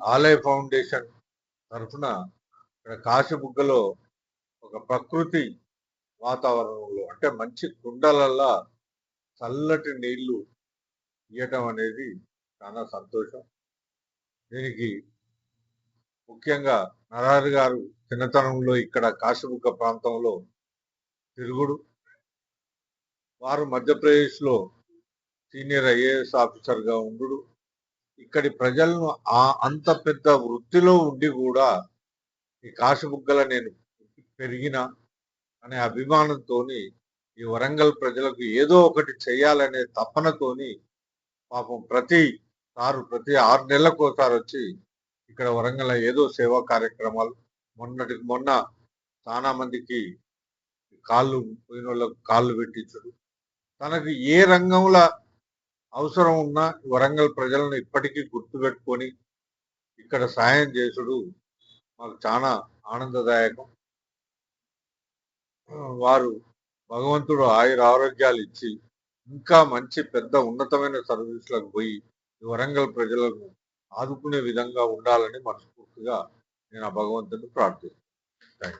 ఆలయ ఫౌండేషన్ తరఫున ఇక్కడ కాశీబుగ్గలో ఒక ప్రకృతి వాతావరణంలో అంటే మంచి కుండలల్లా చల్లటి నీళ్లు ఇవ్వటం అనేది చాలా సంతోషం. దీనికి ముఖ్యంగా నరహరి గారు చిన్నతనంలో ఇక్కడ కాశీబుగ్గ ప్రాంతంలో తిరుగుడు, వారు మధ్యప్రదేశ్లో సీనియర్ ఐఏఎస్ ఆఫీసర్గా ఉండు, ఇక్కడి ప్రజలను అంత పెద్ద వృత్తిలో ఉండి కూడా ఈ కాశీబుగ్గల నేను పెరిగిన అనే అభిమానంతోని ఈ వరంగల్ ప్రజలకు ఏదో ఒకటి చేయాలనే తపనతోని పాపం ప్రతి 6 నెలలకు ఒకసారి వచ్చి ఇక్కడ వరంగల్ ఏదో సేవా కార్యక్రమాలు, మొన్నటికి మొన్న చాలా మందికి కాళ్ళు పోయిన వాళ్ళకు కాళ్ళు పెట్టించడు. తనకు ఏ రంగంలో అవసరం ఉన్నా వరంగల్ ప్రజలను ఇప్పటికీ గుర్తుపెట్టుకొని ఇక్కడ సాయం చేసుడు మాకు చాలా ఆనందదాయకం. వారు భగవంతుడు ఆరోగ్యాలు ఇచ్చి ఇంకా మంచి పెద్ద ఉన్నతమైన సర్వీసులకు పోయి వరంగల్ ప్రజలను ఆదుకునే విధంగా ఉండాలని మనస్ఫూర్తిగా నేను ఆ భగవంతుని ప్రార్థిస్తున్నాను.